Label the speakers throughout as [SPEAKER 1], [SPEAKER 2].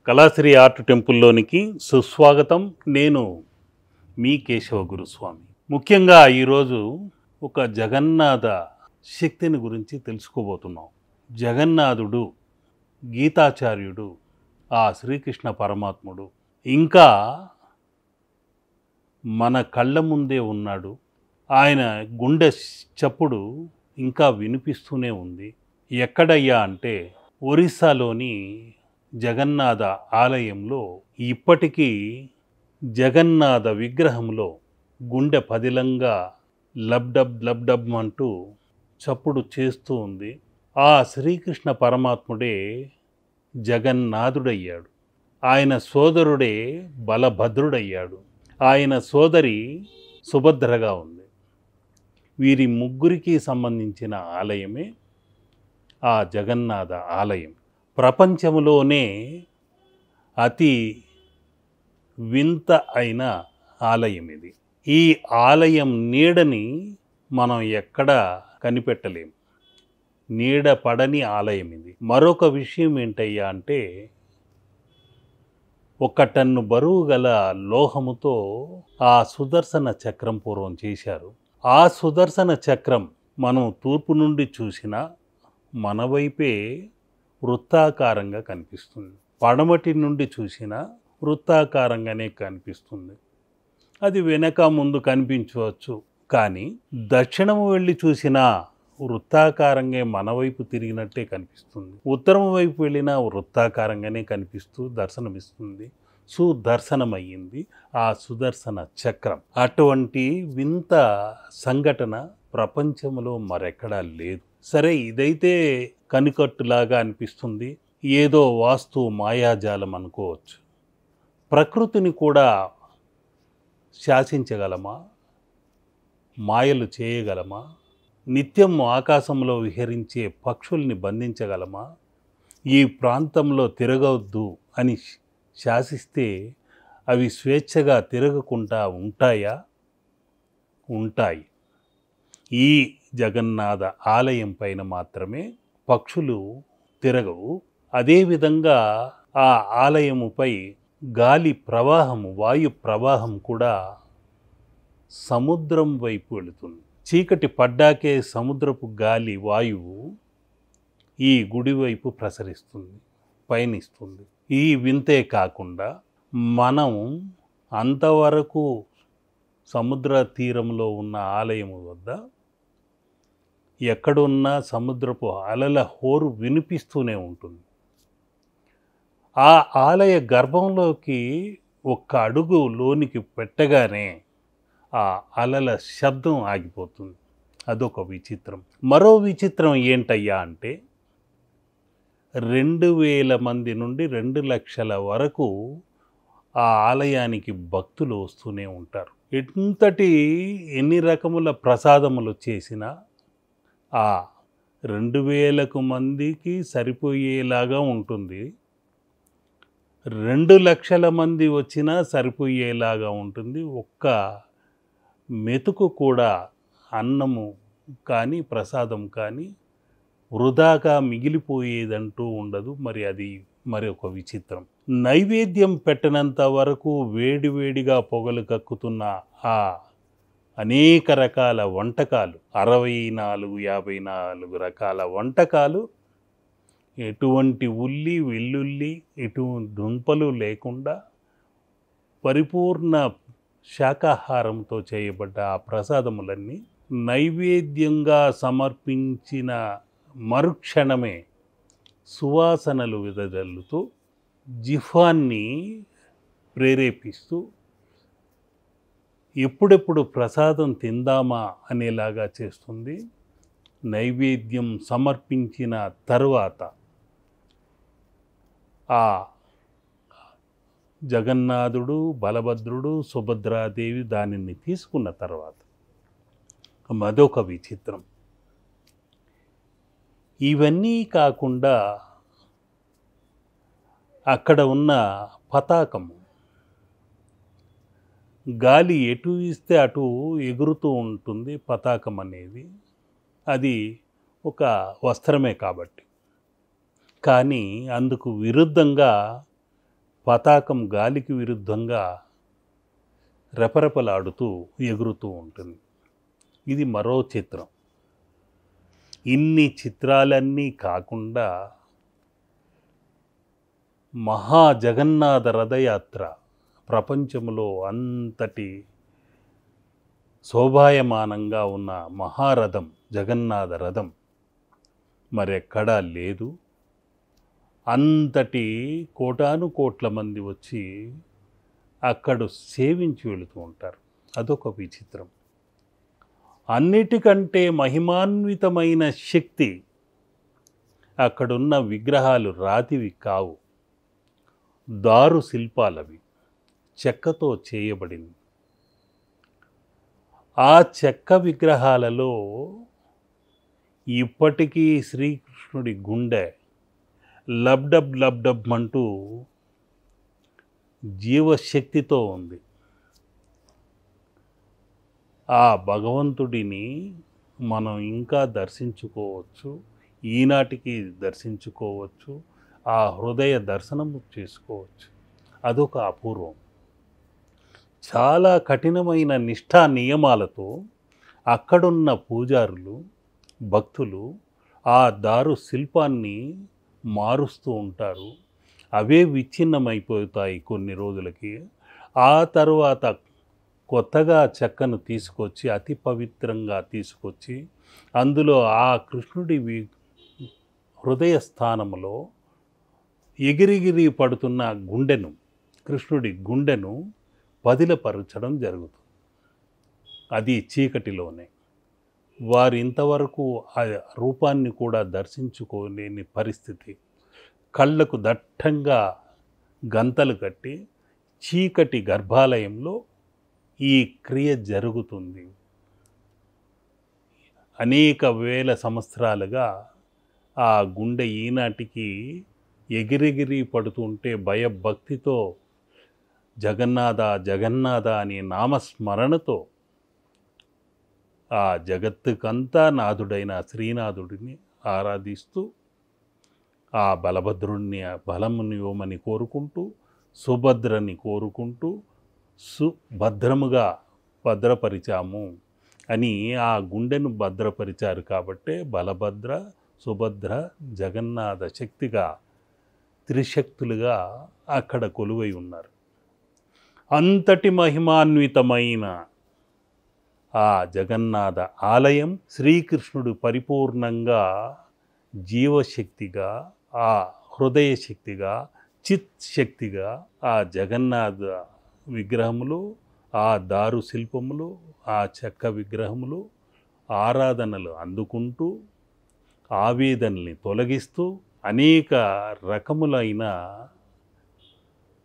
[SPEAKER 1] Kalasri art టెంపుల్లోనికి సుస్వాగతం. నేను మీ కేశవ గురుస్వామి. ముఖ్యంగా ఈరోజు ఒక జగన్నాథ శక్తిని గురించి తెలుసుకోబోతున్నాం. జగన్నాథుడు, గీతాచార్యుడు, ఆ శ్రీకృష్ణ పరమాత్ముడు ఇంకా మన కళ్ళ ముందే ఉన్నాడు. ఆయన గుండె చప్పుడు ఇంకా వినిపిస్తూనే ఉంది. ఎక్కడయ్యా అంటే ఒరిస్సాలోని జగన్నాథ ఆలయంలో ఇప్పటికీ జగన్నాథ విగ్రహంలో గుండె పదిలంగా లబ్డబ్ లబ్డబ్ అంటూ చప్పుడు చేస్తూ ఉంది. ఆ శ్రీకృష్ణ పరమాత్ముడే జగన్నాథుడయ్యాడు. ఆయన సోదరుడే బలభద్రుడయ్యాడు. ఆయన సోదరి సుభద్రగా ఉంది. వీరి ముగ్గురికి సంబంధించిన ఆలయమే ఆ జగన్నాథ ఆలయం. ప్రపంచంలోనే అతి వింత అయిన ఆలయం ఇది. ఈ ఆలయం నీడని మనం ఎక్కడ కనిపెట్టలేం. నీడ పడని ఆలయం ఇది. మరొక విషయం ఏంటయ్యా అంటే 1 టన్ను బరువు గల లోహముతో ఆ సుదర్శన చక్రం పూర్వం చేశారు. ఆ సుదర్శన చక్రం మనం తూర్పు నుండి చూసినా మన వైపే వృత్తాకారంగా కనిపిస్తుంది. పడమటి నుండి చూసినా వృత్తాకారంగానే కనిపిస్తుంది. అది వెనక ముందు కనిపించవచ్చు, కానీ దక్షిణము వెళ్ళి చూసినా వృత్తాకారంగా మన వైపు తిరిగినట్టే కనిపిస్తుంది. ఉత్తరం వైపు వెళ్ళినా వృత్తాకారంగానే కనిపిస్తూ దర్శనమిస్తుంది. సుదర్శనమయ్యింది ఆ సుదర్శన చక్రం. అటువంటి వింత సంఘటన ప్రపంచంలో మరెక్కడా లేదు. సరే, ఇదైతే కనికట్టులాగా అనిపిస్తుంది. ఏదో వాస్తు మాయాజాలం అనుకోవచ్చు. ప్రకృతిని కూడా శాసించగలమా? మాయలు చేయగలమా? నిత్యం ఆకాశంలో విహరించే పక్షుల్ని బంధించగలమా? ఈ ప్రాంతంలో తిరగవద్దు అని శాసిస్తే అవి స్వేచ్ఛగా తిరగకుండా ఉంటాయా? ఉంటాయి. ఈ జగన్నాథ ఆలయం పైన మాత్రమే పక్షులు తిరగవు. అదేవిధంగా ఆ ఆలయముపై గాలి ప్రవాహము, వాయు ప్రవాహం కూడా సముద్రం వైపు వెళుతుంది. చీకటి పడ్డాకే సముద్రపు గాలి, వాయువు ఈ గుడి వైపు ప్రసరిస్తుంది, పయనిస్తుంది. ఈ వింతే కాకుండా మనం అంతవరకు సముద్ర తీరంలో ఉన్న ఆలయము వద్ద ఎక్కడున్నా సముద్రపు అలల హోరు వినిపిస్తూనే ఉంటుంది. ఆ ఆలయ గర్భంలోకి 1 అడుగు లోనికి పెట్టగానే ఆ అలల శబ్దం ఆగిపోతుంది. అదొక విచిత్రం. మరో విచిత్రం ఏంటయ్యా అంటే 2000 మంది నుండి 2 లక్షల వరకు ఆ ఆలయానికి భక్తులు వస్తూనే ఉంటారు. ఎన్ని రకముల ప్రసాదములు చేసినా ఆ 2000 మందికి సరిపోయేలాగా ఉంటుంది. 2 లక్షల మంది వచ్చినా సరిపోయేలాగా ఉంటుంది. ఒక్క మెతుకు కూడా అన్నము కానీ ప్రసాదం కానీ వృధాగా మిగిలిపోయేదంటూ ఉండదు. అది ఒక విచిత్రం. నైవేద్యం పెట్టినంత వరకు వేడివేడిగా పొగలు కక్కుతున్న ఆ అనేక రకాల వంటకాలు, 64-54 రకాల వంటకాలు, ఎటువంటి ఉల్లి వెల్లుల్లి ఎటువంటి దుంపలు లేకుండా పరిపూర్ణ శాకాహారంతో చేయబడ్డ ఆ ప్రసాదములన్నీ నైవేద్యంగా సమర్పించిన మరుక్షణమే సువాసనలు వెదజల్లుతూ జిహ్వాన్ని ప్రేరేపిస్తూ ఎప్పుడెప్పుడు ప్రసాదం తిందామా అనేలాగా చేస్తుంది. నైవేద్యం సమర్పించిన తరువాత ఆ జగన్నాథుడు, బలభద్రుడు, సుభద్రాదేవి దానిని తీసుకున్న తర్వాత మరొక విచిత్రం. ఇవన్నీ కాకుండా అక్కడ ఉన్న పతాకము గాలి ఎటు ఇస్తే అటు ఎగురుతూ ఉంటుంది. పతాకం అనేది అది ఒక వస్త్రమే కాబట్టి. కానీ అందుకు విరుద్ధంగా పతాకం గాలికి విరుద్ధంగా రెపరెపలాడుతూ ఎగురుతూ ఉంటుంది. ఇది మరో చిత్రం. ఇన్ని చిత్రాలన్నీ కాకుండా మహాజగన్నాథ రథయాత్ర ప్రపంచంలో అంతటి శోభాయమానంగా ఉన్న మహారథం, జగన్నాథ రథం మరెక్కడా లేదు. అంతటి కోటాను కోట్ల మంది వచ్చి అక్కడ సేవించి వెళుతూ ఉంటారు. అదొక విచిత్రం. అన్నిటికంటే మహిమాన్వితమైన శక్తి అక్కడున్న విగ్రహాలు రాతివి కావు, దారు శిల్పాలవి, చెక్కతో చేయబడింది. ఆ చెక్క విగ్రహాలలో ఇప్పటికీ శ్రీకృష్ణుడి గుండె లబ్డబ్ లబ్డబ్ అంటూ జీవశక్తితో ఉంది. ఆ భగవంతుడిని మనం ఇంకా దర్శించుకోవచ్చు, ఈనాటికి దర్శించుకోవచ్చు, ఆ హృదయ దర్శనం చేసుకోవచ్చు. అదొక అపూర్వం. చాలా కఠినమైన నిష్ఠా నియమాలతో అక్కడున్న పూజారులు, భక్తులు ఆ దారు శిల్పాన్ని మారుస్తూ ఉంటారు. అవే విచ్ఛిన్నమైపోతాయి కొన్ని రోజులకి. ఆ తర్వాత కొత్తగా చెక్కను తీసుకొచ్చి అతి పవిత్రంగా తీసుకొచ్చి అందులో ఆ కృష్ణుడి హృదయ స్థానంలో ఎగిరిగిరి పడుతున్న గుండెను, కృష్ణుడి గుండెను పదిలపరచడం జరుగుతుంది. అది చీకటిలోనే. వారు ఇంతవరకు ఆ రూపాన్ని కూడా దర్శించుకోలేని పరిస్థితి. కళ్ళకు దట్టంగా గంతలు కట్టి చీకటి గర్భాలయంలో ఈ క్రియ జరుగుతుంది. అనేక వేల సంవత్సరాలుగా ఆ గుండె ఈనాటికి ఎగిరెగిరి పడుతుంటే భయభక్తితో జగన్నాథ జగన్నాథ అనే నామస్మరణతో ఆ జగత్తుకంతా నాథుడైన శ్రీనాథుడిని ఆరాధిస్తూ ఆ బలభద్రుణ్ణి బలమునివ్వమని కోరుకుంటూ, సుభద్రని కోరుకుంటూ సుభద్రముగా భద్రపరిచాము అని ఆ గుండెను భద్రపరిచారు. కాబట్టే బలభద్ర, సుభద్ర, జగన్నాథ శక్తిగా, త్రిశక్తులుగా అక్కడ కొలువై ఉన్నారు. అంతటి మహిమాన్వితమైన ఆ జగన్నాథ ఆలయం శ్రీకృష్ణుడు పరిపూర్ణంగా జీవశక్తిగా, ఆ హృదయ శక్తిగా, చిత్ శక్తిగా ఆ జగన్నాథ విగ్రహములు, ఆ దారు శిల్పములు, ఆ చెక్క విగ్రహములు ఆరాధనలు అందుకుంటూ, ఆవేదనల్ని తొలగిస్తూ అనేక రకములైన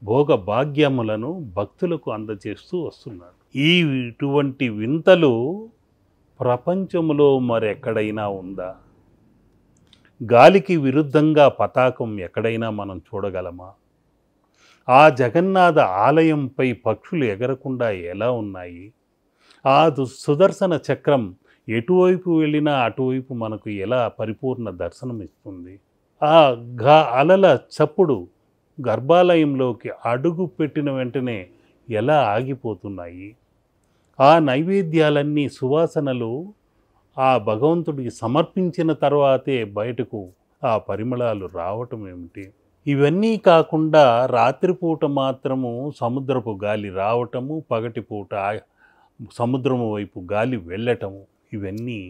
[SPEAKER 1] భోగభాగ్యములను భక్తులకు అందజేస్తూ వస్తున్నారు. ఇటువంటి వింతలు ప్రపంచంలో మరెక్కడైనా ఉందా? గాలికి విరుద్ధంగా పతాకం ఎక్కడైనా మనం చూడగలమా? ఆ జగన్నాథ ఆలయంపై పక్షులు ఎగరకుండా ఎలా ఉన్నాయి? ఆ సుదర్శన చక్రం ఎటువైపు వెళ్ళినా అటువైపు మనకు ఎలా పరిపూర్ణ దర్శనం ఇస్తుంది? ఆ అలల చప్పుడు గర్భాలయంలోకి అడుగు పెట్టిన వెంటనే ఎలా ఆగిపోతున్నాయి? ఆ నైవేద్యాలన్నీ సువాసనలు ఆ భగవంతుడికి సమర్పించిన తర్వాతే బయటకు ఆ పరిమళాలు రావటం ఏమిటి? ఇవన్నీ కాకుండా రాత్రిపూట మాత్రము సముద్రపు గాలి రావటము, పగటిపూట సముద్రము వైపు గాలి వెళ్ళటము, ఇవన్నీ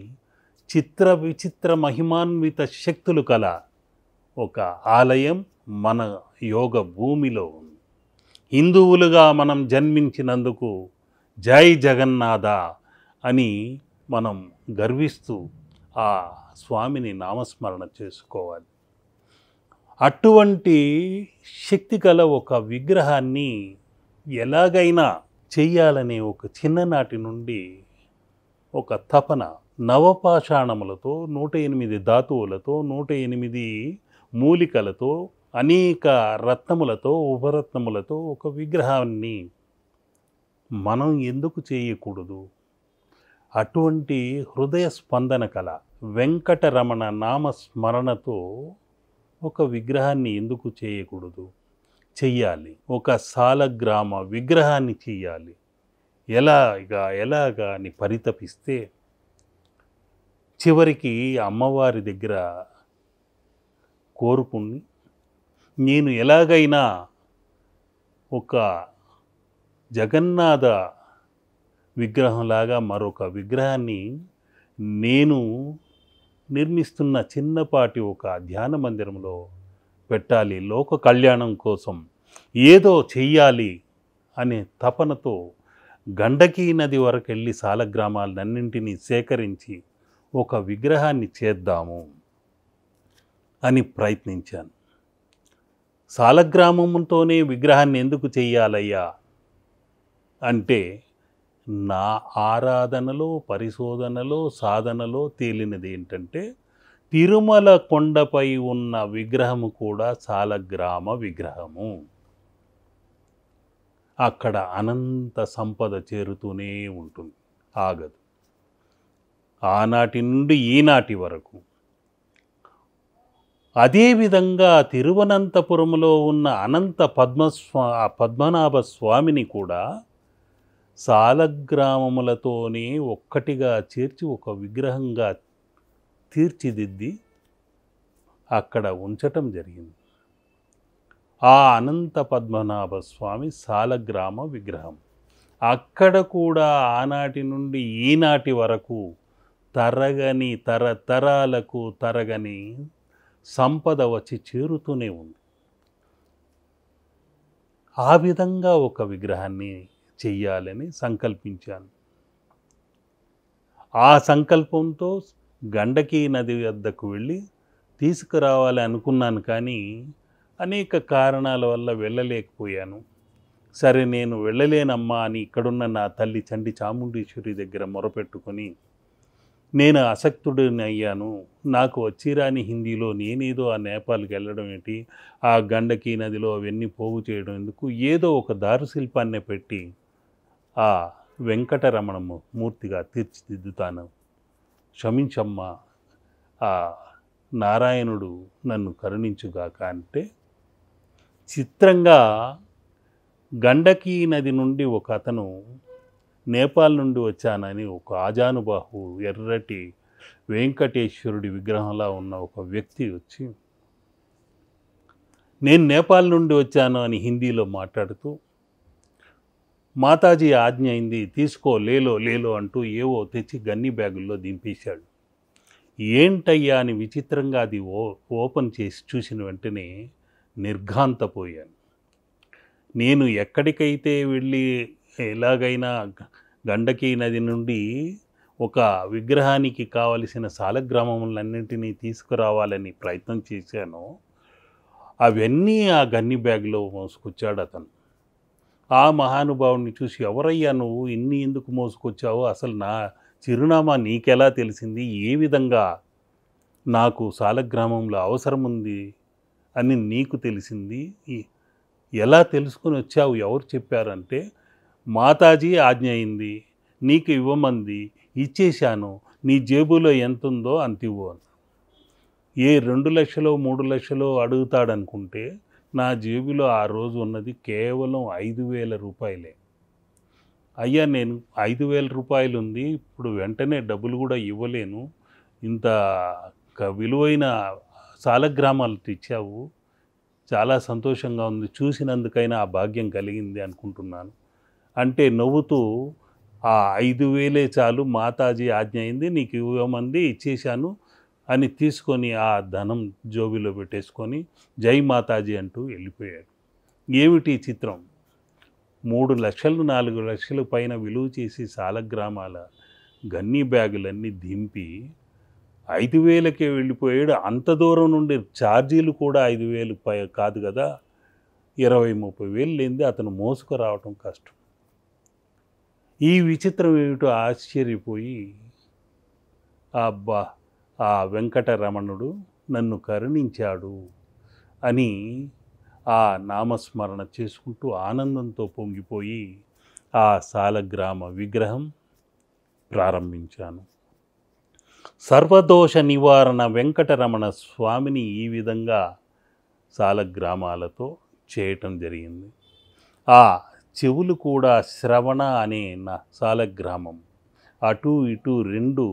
[SPEAKER 1] చిత్ర విచిత్ర మహిమాన్విత శక్తులు కల ఒక ఆలయం మన యోగ భూమిలో ఉంది. హిందువులుగా మనం జన్మించినందుకు జై జగన్నాథ అని మనం గర్విస్తూ ఆ స్వామిని నామస్మరణ చేసుకోవాలి. అటువంటి శక్తి కల ఒక విగ్రహాన్ని ఎలాగైనా చెయ్యాలనే ఒక చిన్ననాటి నుండి ఒక తపన, నవపాషాణములతో, 108 ధాతువులతో, 108 మూలికలతో, అనేక రత్నములతో, ఉపరత్నములతో ఒక విగ్రహాన్ని మనం ఎందుకు చేయకూడదు? అటువంటి హృదయ స్పందన కల వెంకటరమణ నామస్మరణతో ఒక విగ్రహాన్ని ఎందుకు చేయకూడదు? చెయ్యాలి, ఒక సాలగ్రామ విగ్రహాన్ని చెయ్యాలి, ఎలాగా అని పరితపిస్తే చివరికి అమ్మవారి దగ్గర కోరుకుని నేను ఎలాగైనా ఒక జగన్నాథ విగ్రహంలాగా మరొక విగ్రహాన్ని నేను నిర్మిస్తున్న చిన్నపాటి ఒక ధ్యాన మందిరంలో పెట్టాలి, లోక కళ్యాణం కోసం ఏదో చెయ్యాలి అనే తపనతో గండకీ నది వరకు వెళ్ళి సాలగ్రామాలన్నింటినీ సేకరించి ఒక విగ్రహాన్ని చేద్దాము అని ప్రయత్నించాను. సాలగ్రామంతోనే విగ్రహాన్ని ఎందుకు చెయ్యాలయ్యా అంటే నా ఆరాధనలో, పరిశోధనలో, సాధనలో తేలినది ఏంటంటే తిరుమల కొండపై ఉన్న విగ్రహము కూడా సాలగ్రామ విగ్రహము. అక్కడ అనంత సంపద చేరుతూనే ఉంటుంది, ఆగదు. ఆనాటి నుండి ఈనాటి వరకు. అదేవిధంగా తిరువనంతపురంలో ఉన్న అనంత పద్మనాభ స్వామిని కూడా సాలగ్రామములతోనే ఒక్కటిగా చేర్చి ఒక విగ్రహంగా తీర్చిదిద్ది అక్కడ ఉంచటం జరిగింది. ఆ అనంత పద్మనాభ స్వామి సాలగ్రామ విగ్రహం. అక్కడ కూడా ఆనాటి నుండి ఈనాటి వరకు తరగని తరతరాలకు తరగని సంపద వచ్చి చేరుతూనే ఉంది. ఆ విధంగా ఒక విగ్రహాన్ని చెయ్యాలని సంకల్పించాను. ఆ సంకల్పంతో గండకీ నది వద్దకు వెళ్ళి తీసుకురావాలి అనుకున్నాను, కానీ అనేక కారణాల వల్ల వెళ్ళలేకపోయాను. సరే నేను వెళ్ళలేనమ్మా అని ఇక్కడున్న నా తల్లి చండి చాముండేశ్వరి దగ్గర మొరపెట్టుకొని నేను అసక్తుడిని అయ్యాను. నాకు వచ్చిరాని హిందీలో నేనేదో ఆ నేపాల్కి వెళ్ళడం ఏంటి, ఆ గండకీ నదిలో అవన్నీ పోగు చేయడం ఎందుకు, ఏదో ఒక దారుశిల్పాన్ని పెట్టి ఆ వెంకటరమణ మూర్తిగా తీర్చిదిద్దుతాను, క్షమించమ్మా, ఆ నారాయణుడు నన్ను కరుణించుగాక అంటే చిత్రంగా గండకీ నది నుండి ఒక అతను నేపాల్ నుండి వచ్చానని ఒక ఆజానుబాహు ఎర్రటి వెంకటేశ్వరుడి విగ్రహంలా ఉన్న ఒక వ్యక్తి వచ్చి నేను నేపాల్ నుండి వచ్చాను అని హిందీలో మాట్లాడుతూ మాతాజీ ఆజ్ఞ అయింది తీసుకో, లేలో అంటూ ఏవో తెచ్చి గన్ని బ్యాగుల్లో దింపేశాడు. ఏంటయ్యా అని విచిత్రంగా అది ఓపెన్ చేసి చూసిన వెంటనే నిర్ఘాంతపోయాను. నేను ఎక్కడికైతే వెళ్ళి ఎలాగైనా గండకీ నది నుండి ఒక విగ్రహానికి కావలసిన సాలగ్రామములన్నింటినీ తీసుకురావాలని ప్రయత్నం చేశానో అవన్నీ ఆ గన్ని బ్యాగ్లో మోసుకొచ్చాడు అతను. ఆ మహానుభావుని చూసి ఎవరయ్యా నువ్వు, ఇన్ని ఎందుకు మోసుకొచ్చావు, అసలు నా చిరునామా నీకెలా తెలిసింది, ఏ విధంగా నాకు సాలగ్రామంలో అవసరం ఉంది అని నీకు తెలిసింది, ఎలా తెలుసుకొని వచ్చావు, ఎవరు చెప్పారంటే మాతాజీ ఆజ్ఞ అయింది, నీకు ఇవ్వమంది, ఇచ్చేశాను, నీ జేబులో ఎంత ఉందో అంత ఇవ్వు అని. ఏ 2 లక్షలు 3 లక్షలు అడుగుతాడనుకుంటే నా జేబులో ఆ రోజు ఉన్నది కేవలం 5,000 రూపాయలే. అయ్యా నేను 5,000 రూపాయలు ఉంది, ఇప్పుడు వెంటనే డబ్బులు కూడా ఇవ్వలేను, ఇంత విలువైన సాలగ్రామాలు తెచ్చావు, చాలా సంతోషంగా ఉంది, చూసినందుకైనా ఆ భాగ్యం కలిగింది అనుకుంటున్నాను అంటే నవ్వుతూ ఆ 5,000 చాలు, మాతాజీ ఆజ్ఞ అయింది, నీకు ఇవ్వమంది, ఇచ్చేశాను అని తీసుకొని ఆ ధనం జోబిలో పెట్టేసుకొని జై మాతాజీ అంటూ వెళ్ళిపోయాడు. ఏమిటి చిత్రం, 3 లక్షలు 4 లక్షల పైన విలువ చేసి సాలగ్రామాల గన్నీ బ్యాగులన్నీ దింపి 5,000కే వెళ్ళిపోయాడు. అంత దూరం నుండి ఛార్జీలు కూడా 5,000 కాదు కదా, 20-30 వేలు లేనిది అతను మోసుకురావటం కష్టం. ఈ విచిత్రం ఏమిటో ఆశ్చర్యపోయి అబ్బా ఆ వెంకటరమణుడు నన్ను కరుణించాడు అని ఆ నామస్మరణ చేసుకుంటూ ఆనందంతో పొంగిపోయి ఆ సాలగ్రామ విగ్రహం ప్రారంభించాను. సర్వదోష నివారణ వెంకటరమణ స్వామిని ఈ విధంగా సాలగ్రామాలతో చేయటం జరిగింది. ఆ చెవులు కూడా శ్రవణ అనే నా సాలగ్రామం, అటు ఇటు రెండు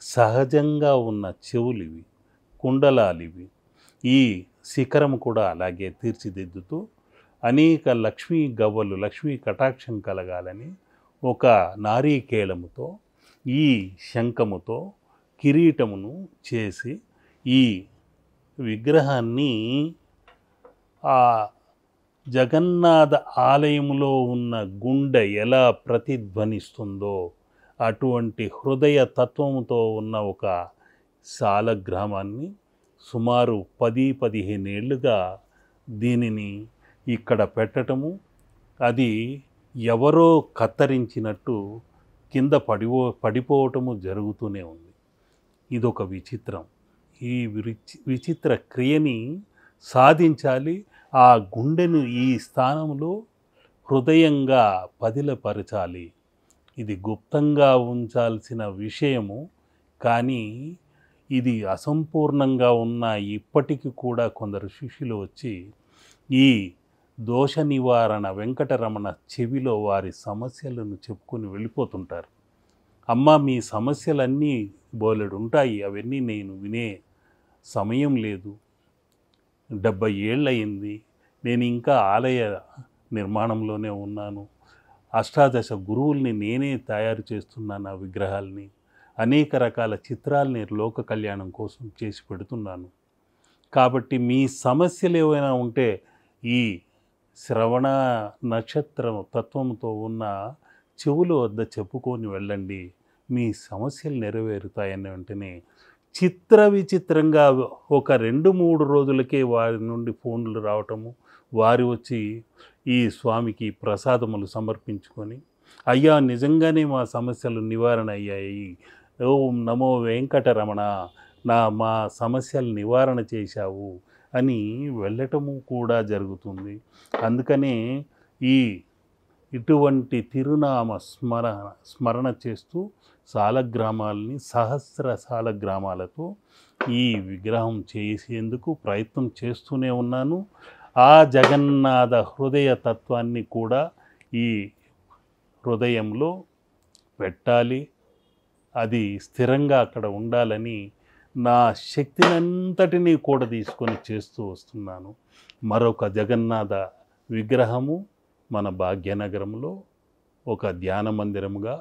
[SPEAKER 1] సహజంగా ఉన్న చెవులివి, కుండలాలివి. ఈ శిఖరం కూడా అలాగే తీర్చిదిద్దుతూ అనేక లక్ష్మీ గవ్వలు, లక్ష్మీ కటాక్షం కలగాలని ఒక నారీకేళముతో, ఈ శంఖముతో కిరీటమును చేసి ఈ విగ్రహాన్ని ఆ జగన్నాథ ఆలయములో ఉన్న గుండె ఎలా ప్రతిధ్వనిస్తుందో అటువంటి హృదయ తత్వముతో ఉన్న ఒక సాలగ్రామాన్ని సుమారు 10-15 ఏళ్ళుగా దీనిని ఇక్కడ పెట్టటము, అది ఎవరో కత్తిరించినట్టు కింద పడిపోవటము జరుగుతూనే ఉంది. ఇదొక విచిత్రం. ఈ విచిత్ర క్రియని సాధించాలి. ఆ గుండెను ఈ స్థానంలో హృదయంగా పదిలపరచాలి. ఇది గుప్తంగా ఉంచాల్సిన విషయము, కానీ ఇది అసంపూర్ణంగా ఉన్న ఇప్పటికీ కూడా కొందరు శిష్యులు వచ్చి ఈ దోష నివారణ వెంకటరమణ చెవిలో వారి సమస్యలను చెప్పుకొని వెళ్ళిపోతుంటారు. అమ్మ, మీ సమస్యలన్నీ బోలెడు ఉంటాయి, అవన్నీ నేను వినే సమయం లేదు, 70 ఏళ్ళయింది, నేను ఇంకా ఆలయ నిర్మాణంలోనే ఉన్నాను, అష్టాదశ గురువుల్ని నేనే తయారు చేస్తున్నాను, ఆ విగ్రహాల్ని అనేక రకాల చిత్రాల్ని లోక కళ్యాణం కోసం చేసి పెడుతున్నాను. కాబట్టి మీ సమస్యలు ఏవైనా ఉంటే ఈ శ్రవణ నక్షత్రం తత్వంతో ఉన్న చెవుల వద్ద చెప్పుకొని వెళ్ళండి, మీ సమస్యలు నెరవేరుతాయన్న వెంటనే చిత్ర విచిత్రంగా ఒక 2-3 రోజులకే వారి నుండి ఫోన్లు రావటము, వారి వచ్చి ఈ స్వామికి ప్రసాదములు సమర్పించుకొని, అయ్యా నిజంగానే మా సమస్యలు నివారణ అయ్యాయి, ఓం నమో వెంకటరమణ, మా సమస్యలు నివారణ చేశావు అని వెళ్ళటము కూడా జరుగుతుంది. అందుకనే ఇటువంటి తిరునామ స్మరణ చేస్తూ సాలగ్రామాలని, సహస్ర సాలగ్రామాలతో ఈ విగ్రహం చేసేందుకు ప్రయత్నం చేస్తూనే ఉన్నాను. ఆ జగన్నాథ హృదయ తత్వాన్ని కూడా ఈ హృదయంలో పెట్టాలి, అది స్థిరంగా అక్కడ ఉండాలని నా శక్తినంతటినీ కూడా తీసుకొని చేస్తూ వస్తున్నాను. మరొక జగన్నాథ విగ్రహము మన భాగ్యనగరంలో ఒక ధ్యాన మందిరముగా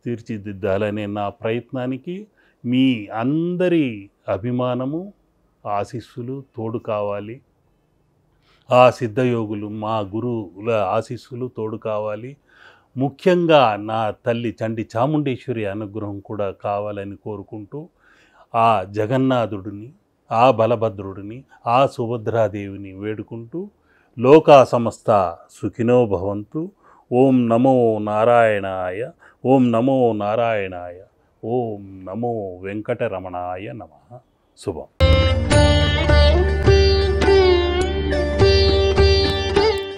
[SPEAKER 1] తీర్చిదిద్దాలనే నా ప్రయత్నానికి మీ అందరి అభిమానము, ఆశీస్సులు తోడు కావాలి. ఆ సిద్ధయోగులు, మా గురువుల ఆశీస్సులు తోడు కావాలి. ముఖ్యంగా నా తల్లి చండి చాముండేశ్వరి అనుగ్రహం కూడా కావాలని కోరుకుంటూ, ఆ జగన్నాథుడిని, ఆ బలభద్రుడిని, ఆ సుభద్రాదేవిని వేడుకుంటూ లోకా సమస్త సుఖినో భవంతు. ఓం నమో నారాయణాయ, ఓం నమో నారాయణాయ, ఓం నమో వెంకటరమణాయ నమః. శుభం.